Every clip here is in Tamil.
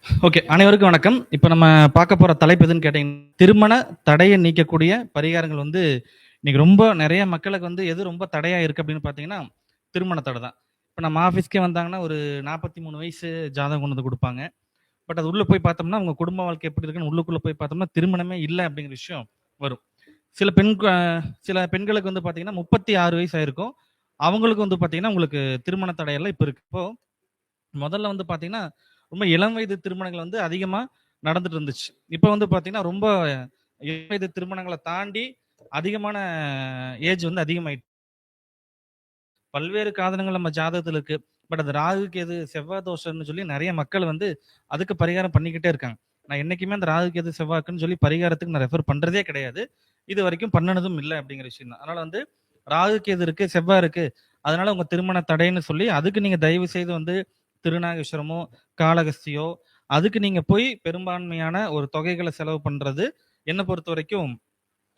ஓகே. அனைவருக்கும் வணக்கம். இப்ப நம்ம பார்க்க போற தலைப்பு எதுன்னு கேட்டீங்கன்னா, திருமண தடைய நீக்கக்கூடிய பரிகாரங்கள் வந்து இன்னைக்கு ரொம்ப நெறைய மக்களுக்கு வந்து எது ரொம்ப தடையா இருக்கு அப்படின்னு பார்த்தீங்கன்னா, திருமண தடை தான். இப்ப நம்ம ஆஃபீஸ்க்கே வந்தாங்கன்னா, ஒரு 43 வயசு ஜாதகம் கொண்டு வந்து குடுப்பாங்க. பட் அது உள்ள போய் பார்த்தோம்னா, அவங்க குடும்ப வாழ்க்கை எப்படி இருக்குன்னு உள்ளுக்குள்ள போய் பார்த்தோம்னா, திருமணமே இல்ல அப்படிங்கிற விஷயம் வரும். சில பெண் க சில பெண்களுக்கு வந்து பார்த்தீங்கன்னா, 36 வயசு ஆயிருக்கும். அவங்களுக்கு வந்து பார்த்தீங்கன்னா, உங்களுக்கு திருமண தடையெல்லாம் இப்ப இருக்கு. இப்போ முதல்ல வந்து பார்த்தீங்கன்னா, ரொம்ப இளம் வயது திருமணங்கள் வந்து அதிகமா நடந்துட்டு இருந்துச்சு. இப்ப வந்து பார்த்தீங்கன்னா, ரொம்ப இளம் வயது திருமணங்கள தாண்டி அதிகமான ஏஜ் வந்து அதிகமாயிட்டு. பல்வேறு காரணங்கள் நம்ம ஜாதகத்துல இருக்கு. பட் அது ராகு, கேது, செவ்வாய் தோஷம்னு சொல்லி நெறைய மக்கள் வந்து அதுக்கு பரிகாரம் பண்ணிக்கிட்டே இருக்காங்க. நான் என்னைக்குமே அந்த ராகு, கேது, செவ்வாய்க்குன்னு சொல்லி பரிகாரத்துக்கு நான் ரெஃபர் பண்றதே கிடையாது. இதுவரைக்கும் பண்ணுனதும் இல்ல அப்படிங்கிற விஷயம் தான். அதனால வந்து ராகு, கேது இருக்கு, செவ்வாய் இருக்கு. அதனால உங்க திருமண தடைன்னு சொல்லி அதுக்கு நீங்க தயவு செய்து வந்து திருநாகேஸ்வரமோ, காளகஸ்தியோ அதுக்கு நீங்க போய் பெரும்பான்மையான ஒரு தொகைகள செலவு பண்றது என்ன பொறுத்தவரைக்கும்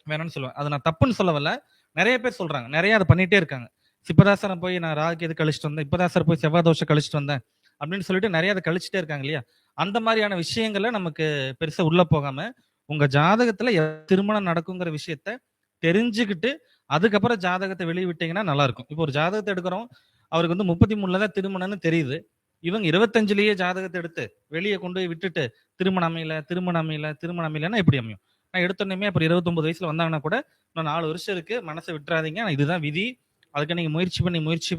வேணாம்னு சொல்லுவேன். அத நான் தப்புன்னு சொல்ல வரல. நெறைய பேர் சொல்றாங்க. நெறைய அத பண்ணிட்டே இருக்காங்க. இப்பதான் சார் போய் நான் ராகு கேது கழிச்சுட்டு வந்தேன். இப்பதான் சார் போய் செவ்வாய் தோஷம் கழிச்சுட்டு வந்தேன். அப்படின்னு சொல்லிட்டு நெறைய அத கழிச்சுட்டே இருக்காங்க இல்லையா? அந்த மாரியான விஷயங்கள நமக்கு பெருசா உள்ள போகாம, உங்க ஜாதகத்துல திருமணம் நடக்குங்கிற விஷயத்த தெரிஞ்சுக்கிட்டு, அதுக்கப்புறம் ஜாதகத்த வெளிய விட்டீங்கன்னா நல்லாருக்கும். இப்போ ஒரு ஜாதகத்த எடுக்குறோம். அவருக்கு வந்து 33ல தான் திருமணம்னு தெரியுது. இவங்க 25லயே ஜாதகத்த எடுத்து வெளிய கொண்டு போய் விட்டுட்டு, திருமணம் அமையல, திருமணம் அமையல, திருமணம் அமையலன்னா எப்படி அமையும்? நான் எடுத்தோனயுமே அப்புறம் 29 வயசுல வந்தாங்கன்னா கூட, இன்னும் 4 வருஷம் இருக்கு. மனச விட்டுறாதீங்க. இதுதான் விதி. அதுக்கு நீங்க முயற்சி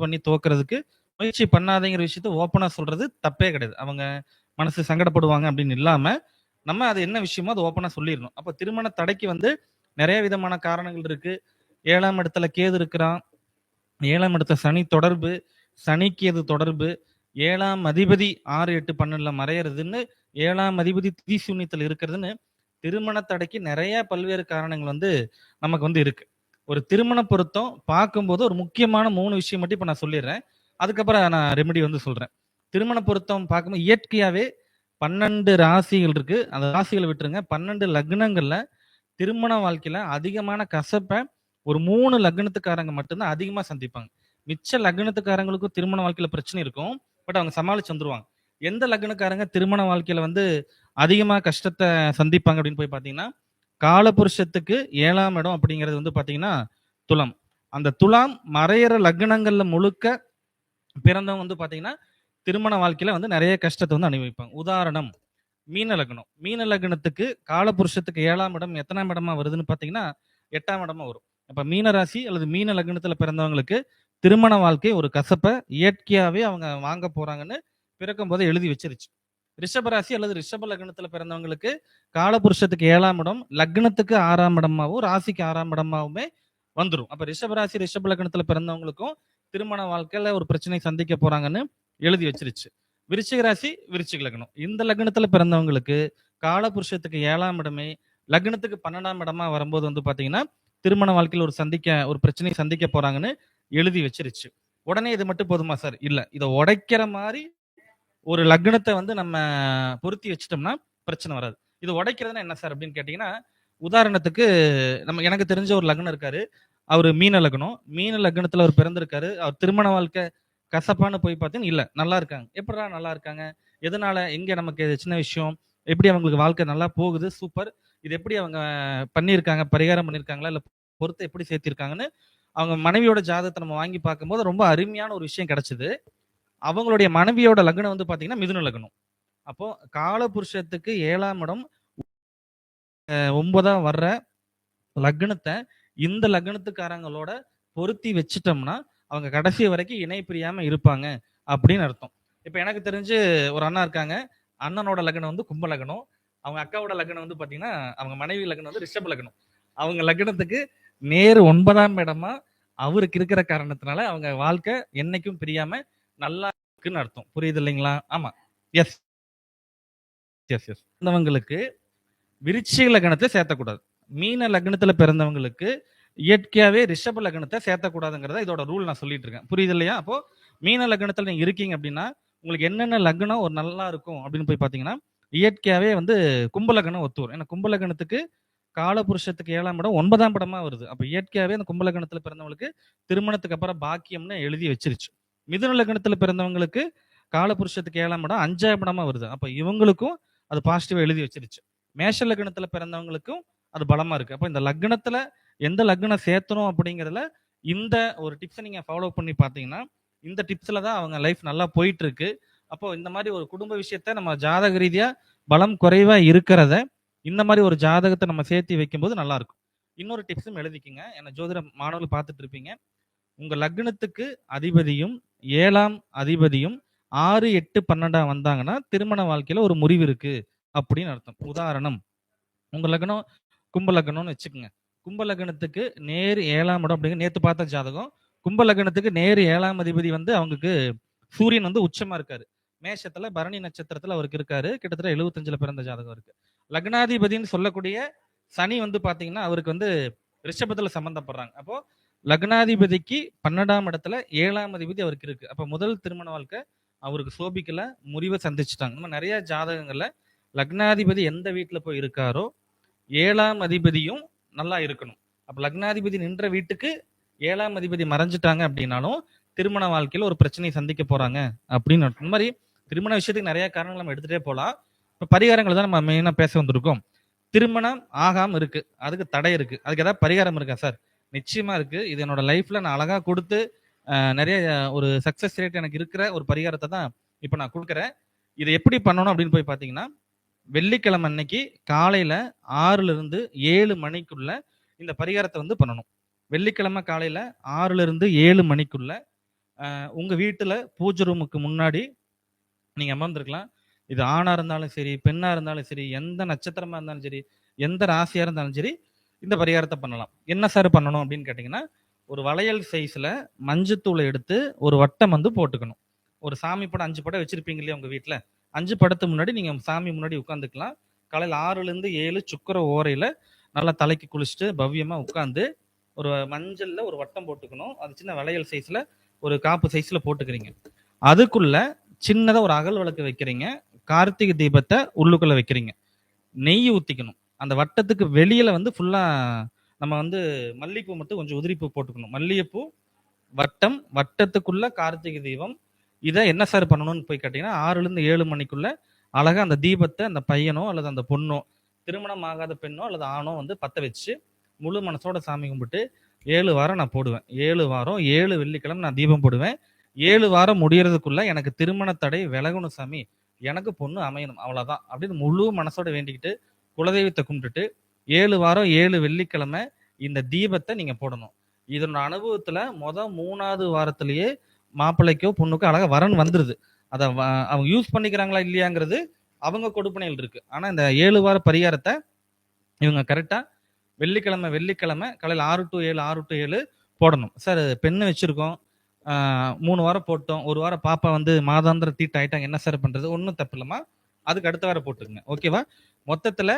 பண்ணி தோக்குறதுக்கு, முயற்சி பண்ணாதீங்கிற விஷயத்த ஓப்பனா சொல்றது தப்பே கிடையாது. அவங்க மனசு சங்கடப்படுவாங்க அப்படின்னு இல்லாம, நம்ம அது என்ன விஷயமோ அத ஓப்பனா சொல்லிரணும். அப்ப திருமண தடைக்கு வந்து நெறைய விதமான காரணங்கள் இருக்கு. 7ஆம் இடத்துல கேது இருக்கிறான். 7ஆம் இடத்துல சனி தொடர்பு, சனி கேது தொடர்பு, 7ஆம் அதிபதி 6, 8, 12ல மறையறதுன்னு, 7ஆம் அதிபதி திரிசூன்யத்துல இருக்கிறதுன்னு, திருமண தடைக்கு நெறைய பல்வேறு காரணங்கள் வந்து நமக்கு வந்து இருக்கு. ஒரு திருமண பொருத்தம் பார்க்கும்போது ஒரு முக்கியமான 3 விஷயம் மட்டும் இப்ப நான் சொல்லிர்றேன். அதுக்கப்புறம் நான் ரெமெடி வந்து சொல்றேன். திருமண பொருத்தம் பார்க்கும்போது இயற்கையாவே 12 ராசிகள் இருக்கு. அந்த ராசிகள விட்டுருங்க. 12 லக்னங்கள்ல திருமண வாழ்க்கையில அதிகமான கசப்ப ஒரு 3 லக்னத்துக்காரங்க மட்டும் தான் அதிகமா சந்திப்பாங்க. மிச்ச லக்னத்துக்காரங்களுக்கும் திருமண வாழ்க்கையில பிரச்சனை இருக்கும். பட் அவங்க சமாளிச்சு வந்துருவாங்க. எந்த லக்னக்காரங்க திருமண வாழ்க்கையில வந்து அதிகமா கஷ்டத்த சந்திப்பாங்க அப்படின்னு போய் பார்த்தீங்கன்னா, காலபுருஷத்துக்கு 7ஆம் இடம் அப்படிங்கிறது வந்து பார்த்தீங்கன்னா, துலாம். அந்த துலாம் மறையிற லக்னங்கள்ல முழுக்க பிறந்தவங்க வந்து பார்த்தீங்கன்னா, திருமண வாழ்க்கையில வந்து நெறைய கஷ்டத்த வந்து அனுபவிப்பாங்க. உதாரணம் மீன லக்னம். மீன லக்னத்துக்கு காலபுருஷத்துக்கு 7ஆம் இடம் எத்தனாம் இடமா வருதுன்னு பார்த்தீங்கன்னா, 8ஆம் இடமா வரும். அப்ப மீன ராசி அல்லது மீன லக்னத்துல பிறந்தவங்களுக்கு திருமண வாழ்க்கை ஒரு கசப்ப இயற்கையாவே அவங்க வாங்க போறாங்கன்னு பிறக்கும்போதே எழுதி வச்சிருச்சு. ரிஷப ராசி அல்லது ரிஷப லக்னத்துல பிறந்தவங்களுக்கு காலபுருஷத்துக்கு 7ஆம் இடம், லக்னத்துக்கு 6ஆம் இடமாவும், ராசிக்கு 6ஆம் இடமாவுமே வந்துரும். அப்ப ரிஷப ராசி, ரிஷப லக்னத்துல பிறந்தவங்களுக்கும் திருமண வாழ்க்கையில ஒரு பிரச்சனை சந்திக்க போறாங்கன்னு எழுதி வச்சிருச்சு. விருச்சிக ராசி, விருச்சிக லக்னம். இந்த லக்னத்துல பிறந்தவங்களுக்கு காலபுருஷத்துக்கு 7ஆம் இடமே, லக்னத்துக்கு 12ஆம் இடமா வரும்போது வந்து பாத்தீங்கன்னா, திருமண வாழ்க்கையில ஒரு பிரச்சனை சந்திக்க போறாங்கன்னு எழுதி வச்சிருச்சு. உடனே இது மட்டும் போதுமா சார்? இல்ல. இத உடைக்கிற மாரி ஒரு லக்னத்த வந்து நம்ம பொருத்தி வச்சுட்டோம்னா பிரச்சனை வராது. இது உடைக்கிறதுன்னா என்ன சார் அப்படின்னு கேட்டீங்கன்னா, உதாரணத்துக்கு எனக்கு தெரிஞ்ச ஒரு லக்னம் இருக்காரு. அவரு மீன லக்னம். மீன லக்னத்துல அவர் பிறந்திருக்காரு. அவர் திருமண வாழ்க்கை கசப்பான்னு போய் பார்த்தீங்கன்னா, இல்ல நல்லா இருக்காங்க. எப்புட்றா நல்லா இருக்காங்க? எதனால? எங்க நமக்கு இது சின்ன விஷயம்? எப்படி அவங்களுக்கு வாழ்க்கை நல்லா போகுது? சூப்பர். இது எப்படி அவங்க பண்ணியிருக்காங்க? பரிகாரம் பண்ணியிருக்காங்களா? இல்ல பொருத்தம் எப்படி சேர்த்திருக்காங்கன்னு, அவங்க மனைவியோட ஜாதகத்த நம்ம வாங்கி பார்க்கும்போது ரொம்ப அருமையான ஒரு விஷயம் கிடைச்சது. அவங்களுடைய மனைவியோட லக்னம் வந்து பார்த்தீங்கன்னா, மிதுன லக்னம். அப்போ காலபுருஷத்துக்கு 7ஆம் இடம் 9ஆ வர்ற லக்னத்த இந்த லக்னத்துக்காரங்களோட பொருத்தி வச்சுட்டோம்னா, அவங்க கடைசி வரைக்கும் இணை பிரியாம இருப்பாங்க அப்படின்னு அர்த்தம். இப்ப எனக்கு தெரிஞ்சு ஒரு அண்ணா இருக்காங்க. அண்ணனோட லக்னம் வந்து கும்ப லக்னம். அவங்க அக்காவோட லக்னம் வந்து பார்த்தீங்கன்னா, அவங்க மனைவி லக்னம் வந்து ரிஷப லக்னம். அவங்க லக்னத்துக்கு நேர் 9ஆம் இடமா அவருக்கு இருக்கிற காரணத்தினால அவங்க வாழ்க்கை என்னைக்கும் பிரியாம நல்லா இருக்குன்னு அர்த்தம். புரியுது இல்லைங்களா? ஆமா. Yes, yes. பிறந்தவங்களுக்கு விருச்சிக லக்னத்த சேர்த்தக்கூடாது. மீன லக்னத்துல பிறந்தவங்களுக்கு இயற்கையாவே ரிஷப லக்னத்த சேர்த்தக்கூடாதுங்கிறத இதோட ரூல் நான் சொல்லிட்டு இருக்கேன். புரியுது இல்லையா? அப்போ மீன லக்னத்துல நீங்க இருக்கீங்க அப்படின்னா, உங்களுக்கு என்னென்ன லக்னம் ஒரு நல்லா இருக்கும் அப்படின்னு போய் பார்த்தீங்கன்னா, இயற்கையாவே வந்து கும்ப லக்னம் ஒத்து வரும். ஏன்னா கும்ப லக்னத்துக்கு காலபுருஷத்துக்கு 7ஆம் இடம் 9ஆம் இடமா வருது. அப்ப இயற்கையாவே அந்த கும்ப லக்னத்துல பிறந்தவங்களுக்கு திருமணத்துக்கு அப்புறம் பாக்கியம்னு எழுதி வச்சிருச்சு. மிதுன லக்னத்துல பிறந்தவங்களுக்கு காலபுருஷத்துக்கு 7ஆம் இடம் 5ஆம் இடமா வருது. அப்ப இவங்களுக்கும் அது பாசிட்டிவா எழுதி வச்சிருச்சு. மேஷ லக்னத்துல பிறந்தவங்களுக்கும் அது பலமா இருக்கு. அப்ப இந்த லக்னத்துல எந்த லக்னம் சேர்த்தணும் அப்படிங்கிறதுல இந்த ஒரு டிப்ஸ நீங்க ஃபாலோ பண்ணி பார்த்தீங்கன்னா, இந்த டிப்ஸ்ல தான் அவங்க லைஃப் நல்லா போயிட்டு இருக்கு. அப்போ இந்த மாரி ஒரு குடும்ப விஷயத்த நம்ம ஜாதக ரீதியா பலம் குறைவா இருக்கிறத, இந்த மாரி ஒரு ஜாதகத்த நம்ம சேர்த்து வைக்கும்போது நல்லாருக்கும். இன்னொரு டிப்ஸும் எழுதிக்கங்க. ஏன்னா ஜோதிட மாணவர்கள் பார்த்துட்டு இருப்பீங்க. உங்க லக்னத்துக்கு அதிபதியும் 7ஆம் அதிபதியும் 6, 8, 12 வந்தாங்கன்னா, திருமண வாழ்க்கையில ஒரு முறிவு இருக்கு அப்படின்னு அர்த்தம். உதாரணம், உங்க லக்னம் கும்ப லக்னம்னு வச்சுக்கங்க. கும்ப லக்னத்துக்கு நேர் 7ஆம் இடம் அப்படிங்க நேத்து பார்த்த ஜாதகம். கும்ப லக்னத்துக்கு நேர் 7ஆம் அதிபதி வந்து அவங்களுக்கு சூரியன் வந்து உச்சமா இருக்காரு. மேஷத்துல பரணி நட்சத்திரத்துல அவருக்கு இருக்காரு. கிட்டத்தட்ட 75ல பிறந்த ஜாதகம் இருக்கு. லக்னாதிபதின்னு சொல்லக்கூடிய சனி வந்து பாத்தீங்கன்னா, அவருக்கு வந்து ரிஷபத்துல சம்பந்தப்படுறாங்க. அப்போ லக்னாதிபதிக்கு 12ஆம் இடத்துல 7ஆம் அதிபதி அவருக்கு இருக்கு. அப்ப முதல் திருமண வாழ்க்கை அவருக்கு சோபிக்கல, முறிவை சந்திச்சுட்டாங்க. இந்த மாதிரி நிறைய ஜாதகங்கள்ல லக்னாதிபதி எந்த வீட்டுல போய் இருக்காரோ 7ஆம் அதிபதியும் நல்லா இருக்கணும். அப்ப லக்னாதிபதி நின்ற வீட்டுக்கு 7ஆம் அதிபதி மறைஞ்சிட்டாங்க அப்படின்னாலும் திருமண வாழ்க்கையில ஒரு பிரச்சனையை சந்திக்க போறாங்க அப்படின்னு அர்த்தம். இந்த மாதிரி திருமண விஷயத்துக்கு நிறைய காரணங்கள் நம்ம எடுத்துட்டே போலாம். இப்ப பரிகாரங்கள் தான் நம்ம மெயினா பேச வந்திருக்கோம். திருமணம் ஆகாம இருக்கு, அதுக்கு தடை இருக்கு, அதுக்கு ஏதாவது பரிகாரம் இருக்கா சார்? நிச்சயமா இருக்கு. இது என்னோட லைஃப்ல நான் அழகா கொடுத்து நிறைய ஒரு சக்சஸ் ரேட் எனக்கு இருக்கிற ஒரு பரிகாரத்தை தான் இப்ப நான் கொடுக்குறேன். இதை எப்படி பண்ணணும் அப்படின்னு போய் பாத்தீங்கன்னா, வெள்ளிக்கிழமை அன்னைக்கு காலையில 6ல இருந்து 7 மணிக்குள்ள இந்த பரிகாரத்தை வந்து பண்ணணும். வெள்ளிக்கிழமை காலையில 6ல இருந்து 7 மணிக்குள்ள உங்க வீட்டுல பூஜை ரூமுக்கு முன்னாடி நீங்க அமர்ந்திருக்கலாம். இது ஆணா இருந்தாலும் சரி, பெண்ணா இருந்தாலும் சரி, எந்த நட்சத்திரமா இருந்தாலும் சரி, எந்த ராசியா இருந்தாலும் சரி, இந்த பரிகாரத்தை பண்ணலாம். என்ன சார் பண்ணணும் அப்படின்னு கேட்டீங்கன்னா, ஒரு வளையல் சைஸ்ல மஞ்சத்தூளை எடுத்து ஒரு வட்டம் வந்து போட்டுக்கணும். ஒரு சாமி படம் 5 படம் வச்சிருப்பீங்க இல்லையா உங்க வீட்டுல, 5 படத்துக்கு முன்னாடி நீங்க சாமி முன்னாடி உட்காந்துக்கலாம். காலையில 6ல இருந்து 7 சுக்கிர ஓரையில நல்லா தலைக்கு குளிச்சுட்டு பவ்யமா உட்காந்து ஒரு மஞ்சள்ல ஒரு வட்டம் போட்டுக்கணும். அது சின்ன வளையல் சைஸ்ல ஒரு காப்பு சைஸ்ல போட்டுக்கிறீங்க. அதுக்குள்ள சின்னதா ஒரு அகல் விளக்கு வைக்கிறீங்க. கார்த்திகை தீபத்தை உள்ளுக்குள்ள வைக்கிறீங்க. நெய் ஊத்திக்கணும். அந்த வட்டத்துக்கு வெளியில வந்து ஃபுல்லா நம்ம வந்து மல்லிகைப்பூ மட்டும் கொஞ்சம் உதிரிப்பூ போட்டுக்கணும். மல்லிகைப்பூ, வட்டம், வட்டத்துக்குள்ள கார்த்திகை தீபம். இதை என்ன சார் பண்ணணும்னு போய் கேட்டீங்கன்னா, 6ல இருந்து 7 மணிக்குள்ள அழகா அந்த தீபத்தை அந்த பையனோ அல்லது அந்த பொண்ணோ, திருமணம் ஆகாத பெண்ணோ அல்லது ஆணோ வந்து பத்த வச்சு முழு மனசோட சாமி கும்பிட்டு 7 வாரம் நான் போடுவேன். 7 வாரம் 7 வெள்ளிக்கிழமை நான் தீபம் போடுவேன். 7 வாரம் முடியறதுக்குள்ள எனக்கு திருமண தடை விலகணும் சாமி, எனக்கு பொண்ணு அமையணும், அவ்வளவுதான் அப்படின்னு முழு மனசோட வேண்டிக்கிட்டு குலதெய்வத்தை கும்பிட்டுட்டு 7 வாரம் 7 வெள்ளிக்கிழமை இந்த தீபத்தை நீங்க போடணும். இதனோட அனுபவத்துல 3வது வாரத்திலேயே மாப்பிள்ளைக்கோ பொண்ணுக்கோ அழகா வரன் வந்துருது. அதை அவங்க யூஸ் பண்ணிக்கிறாங்களா இல்லையாங்கிறது அவங்க கொடுப்பனையில் இருக்கு. ஆனா இந்த 7 வார பரிகாரத்தை இவங்க கரெக்டா வெள்ளிக்கிழமை வெள்ளிக்கிழமை காலையில் 6 to 7 6 to 7 போடணும். சார் பெண்ணு வச்சிருக்கோம், 3 வாரம் போட்டோம், ஒரு வாரம் பாப்பா வந்து மாதாந்திர தீட்டு ஆயிட்டாங்க, என்ன சார் பண்றது? ஒன்றும் தப்பு இல்லைம்மா, அதுக்கு அடுத்த வாரம் போட்டுருங்க. ஓகேவா? மொத்தத்துல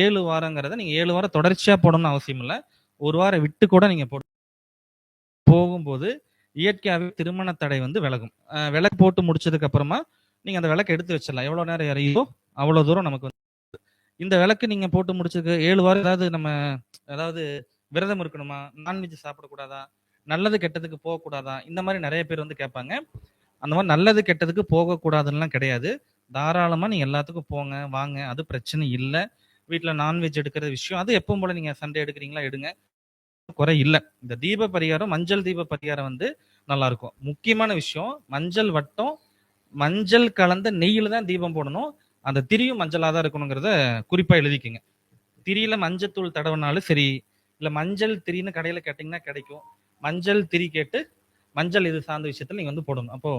7 வாரங்கிறத நீங்க 7 வாரம் தொடர்ச்சியா போடணும்னு அவசியம் இல்லை. ஒரு வாரம் விட்டு கூட நீங்க போகும்போது இயற்கையாகவே திருமண தடை வந்து விலகும். விளக்கு போட்டு முடிச்சதுக்கு அப்புறமா நீங்க அந்த விளக்கு எடுத்து வச்சிடலாம். எவ்வளவு நேரம் எறியுதோ அவ்வளவு தூரம் நமக்கு வந்து இந்த விளக்கு நீங்க போட்டு முடிச்சதுக்கு 7 வாரம் ஏதாவது நம்ம ஏதாவது விரதம் இருக்கணுமா, நான்வெஜ் சாப்பிடக்கூடாதா, நல்லது கெட்டதுக்கு போகக்கூடாதா, இந்த மாதிரி நிறைய பேர் வந்து கேட்பாங்க. அந்த மாதிரி நல்லது கெட்டதுக்கு போகக்கூடாதுலாம் கிடையாது. தாராளமா நீங்க எல்லாத்துக்கும் போங்க வாங்க, அது பிரச்சனை இல்லை. வீட்டுல நான்வெஜ் எடுக்கிற விஷயம் அது எப்பவும் போல நீங்க சண்டே எடுக்கிறீங்களா எடுங்க, குறை இல்லை. இந்த தீப பரிகாரம் மஞ்சள் தீப பரிகாரம் வந்து நல்லா இருக்கும். முக்கியமான விஷயம், மஞ்சள் வட்டம் மஞ்சள் கலந்த நெய்யில தான் தீபம் போடணும். அந்த திரியும் மஞ்சளா தான் இருக்கணுங்கிறத குறிப்பா எழுதிக்கங்க. திரியில மஞ்சத்தூள் தடவினாலும் சரி, இல்ல மஞ்சள் திரின்னு கடையில கேட்டீங்கன்னா கிடைக்கும். மஞ்சள் திரி கேட்டு மஞ்சள் இது சார்ந்த விஷயத்துல நீங்க வந்து போடணும். அப்போ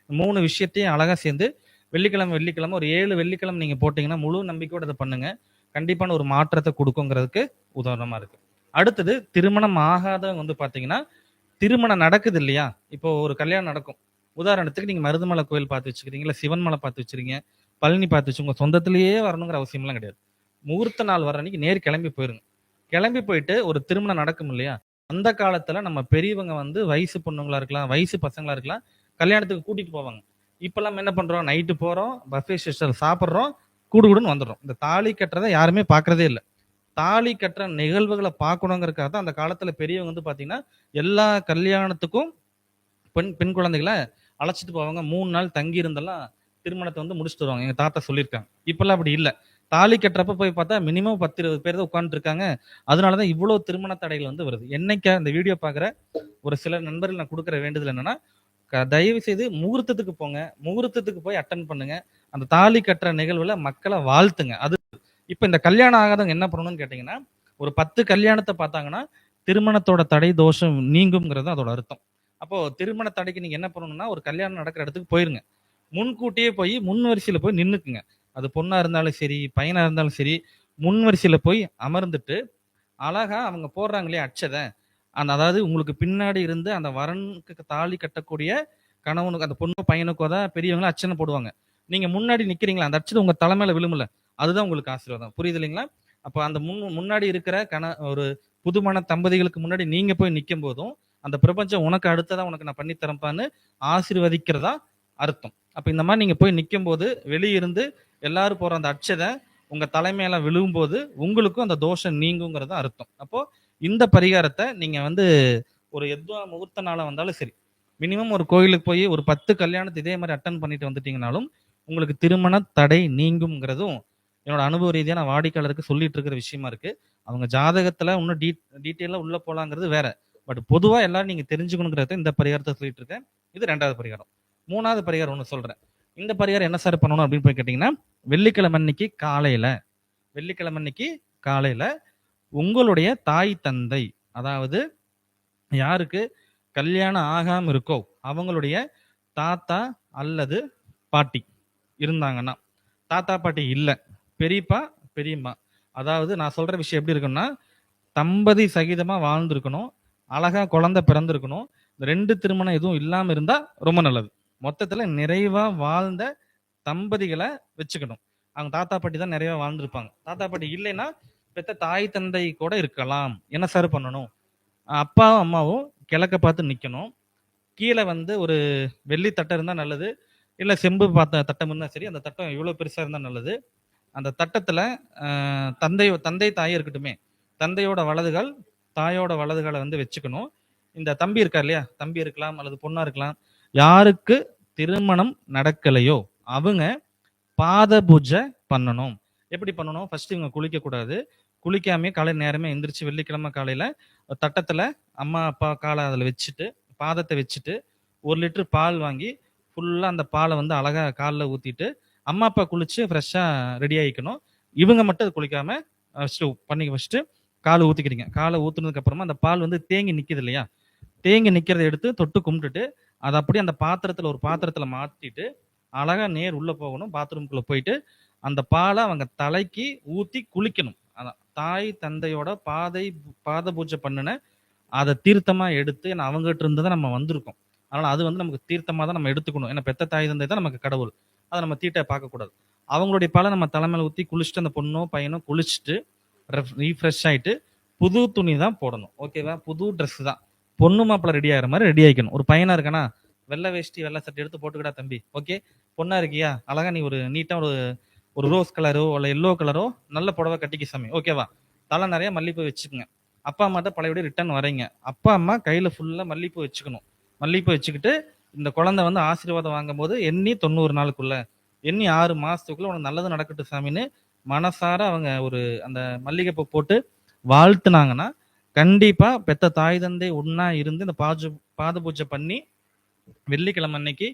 3 விஷயத்தையும் அழகா சேர்ந்து வெள்ளிக்கிழமை வெள்ளிக்கிழமை ஒரு 7 வெள்ளிக்கிழமை நீங்க போட்டீங்கன்னா முழு நம்பிக்கையோட அதை பண்ணுங்க. கண்டிப்பான ஒரு மாற்றத்தை கொடுக்குங்கிறதுக்கு உதாரணமா இருக்கு. அடுத்தது திருமணம் ஆகாதவங்க வந்து பாத்தீங்கன்னா, திருமணம் நடக்குது இல்லையா, இப்போ ஒரு கல்யாணம் நடக்கும். உதாரணத்துக்கு நீங்க மருதமலை கோயில் பார்த்து வச்சுக்கிறீங்க, இல்ல சிவன் மலை பார்த்து வச்சிருக்கீங்க, பழனி பார்த்து வச்சு உங்க சொந்தத்திலேயே வரணுங்கிற அவசியம்லாம் கிடையாது. முகூர்த்த நாள் வர அன்னைக்கு நேர் கிளம்பி போயிருங்க. கிளம்பி போயிட்டு ஒரு திருமணம் நடக்கும் இல்லையா, அந்த காலத்துல நம்ம பெரியவங்க வந்து வயசு பொண்ணுங்களா இருக்கலாம், வயசு பசங்களா இருக்கலாம், கல்யாணத்துக்கு கூட்டிட்டு போவாங்க. இப்பெல்லாம் என்ன பண்றோம், நைட்டு போறோம், பஃபே சிஸ்டர் சாப்பிட்றோம், கூடுன்னு வந்துடுறோம். இந்த தாலி கட்டுறதை யாருமே பாக்குறதே இல்லை. தாலி கட்டுற நிகழ்வுகளை பார்க்கணுங்கிறதுக்காக தான் அந்த காலத்துல பெரியவங்க வந்து பாத்தீங்கன்னா எல்லா கல்யாணத்துக்கும் பெண் குழந்தைகளை அழைச்சிட்டு போவாங்க. 3 நாள் தங்கி இருந்தெல்லாம் திருமணத்தை வந்து முடிச்சுட்டு வருவாங்க. எங்க தாத்தா சொல்லியிருக்காங்க. இப்பெல்லாம் அப்படி இல்ல. தாலி கட்டுறப்ப போய் பார்த்தா மினிமம் 10, 20 பேர் தான் உட்கார்ந்துட்டு இருக்காங்க. அதனால தான் இவ்வளோ திருமண தடைகள் வந்து வருது. என்னைக்கா இந்த வீடியோ பார்க்குற ஒரு சில நண்பர்கள் நான் குடுக்குற வேண்டுதல் என்னன்னா, தயவு செய்து முகூர்த்தத்துக்கு போங்க. முகூர்த்தத்துக்கு போய் அட்டெண்ட் பண்ணுங்க. அந்த தாலி கட்டுற நிகழ்வுல மக்கள வாழ்த்துங்க. அது இப்ப இந்த கல்யாணம் ஆகாதவங்க என்ன பண்ணணும்னு கேட்டீங்கன்னா, ஒரு 10 கல்யாணத்த பார்த்தாங்கன்னா, திருமணத்தோட தடை, தோஷம் நீங்கும்ங்கிறது அதோட அர்த்தம். அப்போ திருமண தடைக்கு நீங்க என்ன பண்ணணும்னா, ஒரு கல்யாணம் நடக்கிற இடத்துக்கு போயிருங்க. முன்கூட்டியே போய் முன் வரிசையில போய் நின்னுக்குங்க. அது பொண்ணா இருந்தாலும் சரி, பையனா இருந்தாலும் சரி, முன் வரிசையில போய் அமர்ந்துட்டு, அழகா அவங்க போடுறாங்க இல்லையா அட்சத, அதாவது உங்களுக்கு பின்னாடி இருந்து அந்த வரனுக்கு தாலி கட்டக்கூடிய கணவனுக்கு, அந்த பொண்ணு பையனுக்கோ தான் பெரியவங்க அர்ச்சனை போடுவாங்க. நீங்க முன்னாடி நிக்கிறீங்களா, அந்த அட்சதை உங்க தலை மேல விழுமுல்ல, அதுதான் உங்களுக்கு ஆசீர்வாதம். புரியுது இல்லைங்களா? அப்ப அந்த முன்னாடி இருக்கிற ஒரு புதுமண தம்பதிகளுக்கு முன்னாடி நீங்க போய் நிக்கும் போதும், அந்த பிரபஞ்சம் உனக்கு அடுத்ததா உனக்கு நான் பண்ணி தரேன்ப்பான்னு ஆசீர்வதிக்கிறதா அர்த்தம். அப்ப இந்த மாதிரி நீங்க போய் நிக்கும் போது வெளியிருந்து எல்லாரும் போற அந்த அட்சதை உங்க தலைமையில விழுகும்போது உங்களுக்கும் அந்த தோஷம் நீங்குங்கிறது அர்த்தம். அப்போ இந்த பரிகாரத்தை நீங்க வந்து ஒரு முகூர்த்த நாளா வந்தாலும் சரி, மினிமம் ஒரு கோயிலுக்கு போய் ஒரு 10 கல்யாணத்தை இதே மாதிரி அட்டன் பண்ணிட்டு வந்துட்டீங்கனாலும் உங்களுக்கு திருமண தடை நீங்கும்ங்கிறதும் என்னோட அனுபவ ரீதியா நான் வாடிக்கையாளருக்கு சொல்லிட்டு இருக்கிற விஷயமா இருக்கு. அவங்க ஜாதகத்துல இன்னும் டீட்டெயிலா உள்ள போலாங்கிறது வேற. பட் பொதுவா எல்லாரும் நீங்க தெரிஞ்சுக்கணுங்கிறத இந்த பரிகாரத்தை சொல்லிட்டு இருக்கேன். இது 2வது பரிகாரம். 3வது பரிகாரம் ஒன்று சொல்றேன். இந்த பரிகாரம் என்ன சார் பண்ணணும் அப்படின்னு போய் கேட்டீங்கன்னா, வெள்ளிக்கிழமை அன்னைக்கு காலையில உங்களுடைய தாய் தந்தை, அதாவது யாருக்கு கல்யாணம் ஆகாம இருக்கோ அவங்களுடைய தாத்தா அல்லது பாட்டி இருந்தாங்கன்னா, தாத்தா பாட்டி இல்ல, பெரியப்பா பெரியம்மா, அதாவது நான் சொல்ற விஷயம் எப்படி இருக்குன்னா, தம்பதி சகிதமா வாழ்ந்துருக்கணும், அழகா குழந்தை பிறந்திருக்கணும். இந்த 2 திருமணம் எதுவும் இல்லாம இருந்தா ரொம்ப நல்லது. மொத்தத்துல நிறைவா வாழ்ந்த தம்பதிகளை வச்சுக்கணும். அவங்க தாத்தா பாட்டி தான் நிறைய வாழ்ந்திருப்பாங்க. தாத்தா பாட்டி இல்லைன்னா பெத்த தாய் தந்தை கூட இருக்கலாம். என்ன சார் பண்ணணும்? அப்பாவும் அம்மாவும் கிழக்க பார்த்து நிக்கணும். கீழே வந்து ஒரு வெள்ளி தட்டம் இருந்தா நல்லது, இல்ல செம்பு பார்த்த தட்டம் இருந்தா சரி. அந்த தட்டம் எவ்வளவு பெருசா இருந்தா நல்லது. அந்த தட்டத்துல தந்தை தாயே இருக்கட்டுமே, தந்தையோட வலதுகால் தாயோட வலதுகாலை வந்து வச்சுக்கணும். இந்த தம்பி இருக்கார் இல்லையா, தம்பி இருக்கலாம் அல்லது பொண்ணா இருக்கலாம், யாருக்கு திருமணம் நடக்கலையோ அவங்க பாத பூஜை பண்ணணும். எப்படி பண்ணணும்? ஃபர்ஸ்ட் இவங்க குளிக்க கூடாது. குளிக்காமே காலை நேரமே எந்திரிச்சு வெள்ளிக்கிழமை காலையில தட்டத்துல அம்மா அப்பா காலை அதில் வச்சுட்டு, பாதத்தை வச்சுட்டு 1 லிட்டர் பால் வாங்கி ஃபுல்லா அந்த பாலை வந்து அழகா காலில் ஊத்திட்டு, அம்மா அப்பா குளிச்சு ஃப்ரெஷ்ஷா ரெடி ஆகிக்கணும். இவங்க மட்டும் அது குளிக்காம பண்ணி வச்சுட்டு காலை ஊத்திக்கிறீங்க. காலை ஊத்துனதுக்கு அப்புறமா அந்த பால் வந்து தேங்கி நிக்குது இல்லையா, தேங்கி நிக்கிறத எடுத்து தொட்டு கும்பிட்டுட்டு, அதை அப்படியே அந்த ஒரு பாத்திரத்துல மாத்திட்டு அழகா நேர் உள்ள போகணும். பாத்ரூம்குள்ள போயிட்டு அந்த பாலை அவங்க தலைக்கு ஊத்தி குளிக்கணும். அதான் தாய் தந்தையோட பாத பூஜை பண்ணுன அதை தீர்த்தமா எடுத்து, ஏன்னா அவங்ககிட்ட இருந்து தான் நம்ம வந்திருக்கோம். அதனால அது வந்து நமக்கு தீர்த்தமா தான் நம்ம எடுத்துக்கணும். ஏன்னா பெத்த தாய் தந்தை தான் நமக்கு கடவுள். அதை நம்ம தீட்டை பார்க்கக்கூடாது. அவங்களுடைய பாலை நம்ம தலைமையில ஊத்தி குளிச்சுட்டு, அந்த பொண்ணோ பையனோ குளிச்சுட்டு ரீஃப்ரெஷ் ஆயிட்டு புது துணி தான் போடணும். ஓகேவா? புது ட்ரெஸ் தான். பொண்ணு மாப்பிள்ள ரெடி ஆகிற மாதிரி ரெடி ஆகிக்கணும். ஒரு பையனா இருக்கானா, வெள்ளை வேஷ்டி வெள்ளை சட்டை எடுத்து போட்டுக்கிட்டா தம்பி, ஓகே. பொண்ணா இருக்கியா, அழகா நீ ஒரு நீட்டா ஒரு ரோஸ் கலரோ இல்ல எல்லோ கலரோ நல்ல புடவை கட்டிக்க சாமி, ஓகேவா? தலை நிறைய மல்லிப்பூ வச்சுக்கோங்க. அப்பா அம்மாட்ட பழையபடி ரிட்டர்ன் வரீங்க, அப்பா அம்மா கையில ஃபுல்லா மல்லிப்பூ வச்சுக்கணும். மல்லிப்பூ வச்சுக்கிட்டு இந்த குழந்தை வந்து ஆசீர்வாதம் வாங்கும் போது எண்ணி 90 நாளுக்குள்ள, எண்ணி 6 மாசத்துக்குள்ள உனக்கு நல்லது நடக்கட்டும் சாமின்னு மனசார அவங்க ஒரு அந்த மல்லிகைப்பூ போட்டு வாழ்த்துனாங்கன்னா, கண்டிப்பா பெத்த தாய் தந்தை ஒன்னா இருந்து இந்த பாத பூஜை பண்ணி வெள்ளிக்கிழமை அன்னைக்கு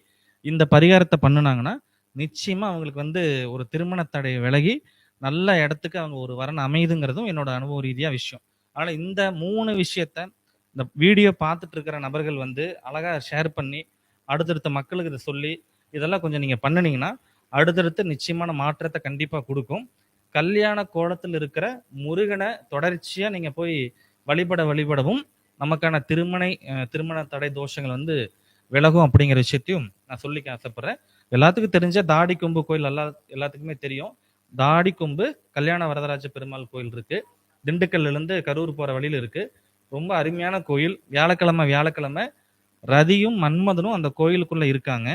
இந்த பரிகாரத்தை பண்ணுனாங்கன்னா, நிச்சயமா அவங்களுக்கு வந்து ஒரு திருமண தடை விலகி நல்ல இடத்துக்கு அவங்க ஒரு வரன் அமையுதுங்கிறதும் என்னோட அனுபவ ரீதியா விஷயம். அதனால இந்த 3 விஷயத்த இந்த வீடியோ பார்த்துட்டு இருக்கிற நபர்கள் வந்து அழகா ஷேர் பண்ணி அடுத்தடுத்த மக்களுக்கு இதை சொல்லி இதெல்லாம் கொஞ்சம் நீங்க பண்ணுனீங்கன்னா அடுத்தடுத்து நிச்சயமான மாற்றத்தை கண்டிப்பா கொடுக்கும். கல்யாண கோலத்தில் இருக்கிற முருகனை தொடர்ச்சியா நீங்க போய் வழிபடவும் நமக்கான திருமண தடை தோஷங்கள் வந்து விலகும் அப்படிங்கிற விஷயத்தையும் நான் சொல்லிக்க ஆசைப்படுறேன். எல்லாத்துக்கும் தெரிஞ்ச தாடி கொம்பு கோயில் எல்லாத்துக்குமே தெரியும். தாடி கொம்பு கல்யாண வரதராஜ பெருமாள் கோயில் இருக்கு. திண்டுக்கல்ல இருந்து கரூர் போற வழியில இருக்கு. ரொம்ப அருமையான கோயில். வியாழக்கிழமை ரதியும் மன்மதனும் அந்த கோயிலுக்குள்ள இருக்காங்க.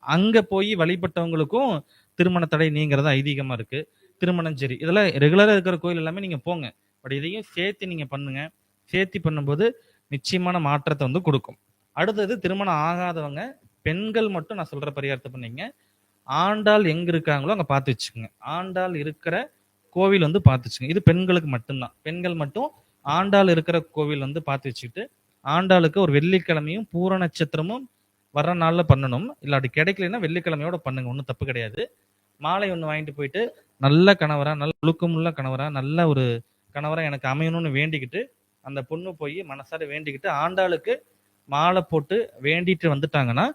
அங்க போய் வழிபட்டவங்களுக்கும் திருமண தடை நீங்கிறது ஐதீகமா இருக்கு. திருமணம் சரி, இதெல்லாம் ரெகுலரா இருக்கிற கோயில் எல்லாமே நீங்க போங்க. பட் இதையும் சேர்த்து நீங்க பண்ணுங்க. சேர்த்து பண்ணும்போது நிச்சயமான மாற்றத்தை வந்து கொடுக்கும். அடுத்தது திருமணம் ஆகாதவங்க பெண்கள் மட்டும் நான் சொல்ற பரிகாரத்தை பண்ணீங்க. ஆண்டாள் எங்க இருக்காங்களோ அங்க பார்த்து வச்சுக்கோங்க. ஆண்டாள் இருக்கிற கோவில் வந்து பார்த்து வச்சுக்கோங்க. இது பெண்களுக்கு மட்டும்தான். பெண்கள் மட்டும் ஆண்டாள் இருக்கிற கோவில் வந்து பார்த்து வச்சுக்கிட்டு, ஆண்டாளுக்கு ஒரு வெள்ளிக்கிழமையும் பூர நட்சத்திரமும் வர்ற நாள்ல பண்ணணும். இல்லாட்டி கிடைக்கலன்னா வெள்ளிக்கிழமையோட பண்ணுங்க. ஒண்ணும் தப்பு கிடையாது. மாலை ஒண்ணு வாங்கிட்டு போயிட்டு, நல்ல கணவரா, நல்ல ஒழுக்கமுள்ள கணவரா, நல்ல ஒரு கணவரா எனக்கு அமையணும்னு வேண்டிக்கிட்டு, அந்த பொண்ணு போய் மனசார வேண்டிக்கிட்டு, ஆண்டாளுக்கு மாலை போட்டு வேண்டிட்டு வந்துட்டாங்கன்னா,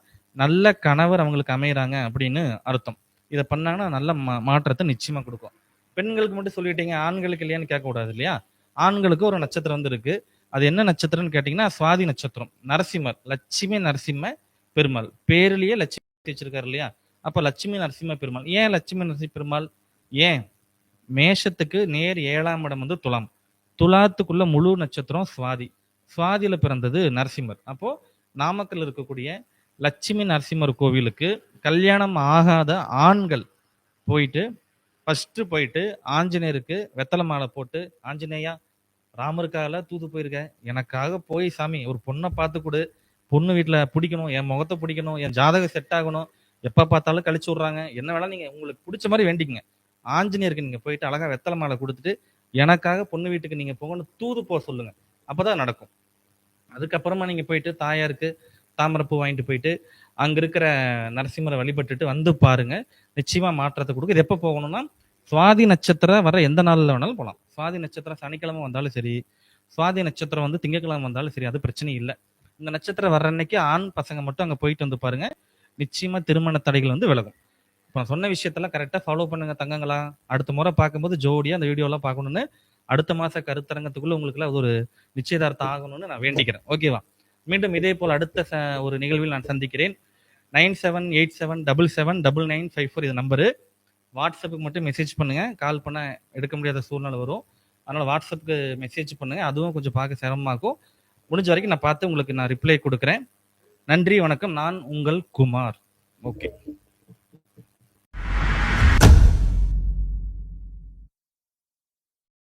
நல்ல கணவர் அவங்களுக்கு அமையறாங்க அப்படின்னு அர்த்தம். இத பண்ணாங்கன்னா நல்ல மாற்றத்தை நிச்சயமா கொடுக்கும். பெண்களுக்கு மட்டும் சொல்லிட்டீங்க, ஆண்களுக்கு இல்லையான்னு கேட்கக்கூடாது இல்லையா? ஆண்களுக்கு ஒரு நட்சத்திரம் வந்து இருக்கு. அது என்ன நட்சத்திரம்னு கேட்டீங்கன்னா, சுவாதி நட்சத்திரம். நரசிம்மர், லட்சுமி நரசிம்ம பெருமாள். பேரிலேயே லட்சுமி வச்சிருக்காரு இல்லையா? அப்ப லட்சுமி நரசிம்ம பெருமாள். ஏன் லட்சுமி நரசிம்ம பெருமாள்? ஏன்? மேஷத்துக்கு நேர் 7ஆம் இடம் வந்து துலாம். துலாத்துக்குள்ள முழு நட்சத்திரம் சுவாதி. சுவாதியில பிறந்தது நரசிம்மர். அப்போ நாமக்கல் இருக்கக்கூடிய லட்சுமி நரசிம்மர் கோவிலுக்கு கல்யாணம் ஆகாத ஆண்கள் போயிட்டு ஃபர்ஸ்ட் போயிட்டு ஆஞ்சநேயருக்கு வெத்தலை மாலை போட்டு, ஆஞ்சநேயா ராமருக்காக தூது போயிருக்க, எனக்காக போய் சாமி ஒரு பொண்ணை பார்த்து கொடு, பொண்ணு வீட்டுல பிடிக்கணும், என் முகத்தை பிடிக்கணும், என் ஜாதகம் செட் ஆகணும், எப்ப பார்த்தாலும் கழிச்சு விடுறாங்க, என்ன வேணா நீங்க உங்களுக்கு பிடிச்ச மாதிரி வேண்டிக்கங்க. ஆஞ்சநேயருக்கு நீங்க போயிட்டு அழகா வெத்தலை மாலை கொடுத்துட்டு, எனக்காக பொண்ணு வீட்டுக்கு நீங்க போகணும்னு தூது போக சொல்லுங்க. அப்பதான் நடக்கும். அதுக்கப்புறமா நீங்க போயிட்டு தாயாருக்கு தாமரைப்பூ வாங்கிட்டு போயிட்டு அங்க இருக்கிற நரசிம்மரை வழிபட்டுட்டு வந்து பாருங்க. நிச்சயமா மாற்றத்தை கொடுக்கும். இது எப்ப போகணும்னா, சுவாதி நட்சத்திரம் வர எந்த நாள்ல வேணாலும் போகலாம். சுவாதி நட்சத்திரம் சனிக்கிழமை வந்தாலும் சரி, சுவாதி நட்சத்திரம் வந்து திங்கட்கிழமை வந்தாலும் சரி, அது பிரச்சனை இல்லை. இந்த நட்சத்திரம் வர்ற அன்னைக்கு ஆண் பசங்க மட்டும் அங்க போயிட்டு வந்து பாருங்க. நிச்சயமா திருமண தடைகள் வந்து விலகும். இப்போ நான் சொன்ன விஷயத்தெல்லாம் கரெக்டா ஃபாலோ பண்ணுங்க தங்கங்களா. அடுத்த முறை பார்க்கும்போது ஜோடியா அந்த வீடியோலாம் பார்க்கணும்னு, அடுத்த மாச கருத்தரங்கத்துக்குள்ள உங்களுக்கு அது ஒரு நிச்சயதார்த்தம் ஆகணும்னு நான் வேண்டிக்கிறேன். ஓகேவா? மீண்டும் இதே போல் அடுத்த ஒரு நிகழ்வில் நான் சந்திக்கிறேன். 9787779954 இது நம்பரு. வாட்ஸ்அப்புக்கு மட்டும் மெசேஜ் பண்ணுங்க. கால் பண்ண எடுக்க முடியாத சூழ்நிலை வரும். அதனால வாட்ஸ்அப்புக்கு மெசேஜ் பண்ணுங்க. அதுவும் கொஞ்சம் பார்க்க சிரமமாகும். முடிஞ்ச வரைக்கும் நான் பார்த்து உங்களுக்கு நான் ரிப்ளை கொடுக்குறேன். நன்றி, வணக்கம். நான் உங்கள் குமார். ஓகே.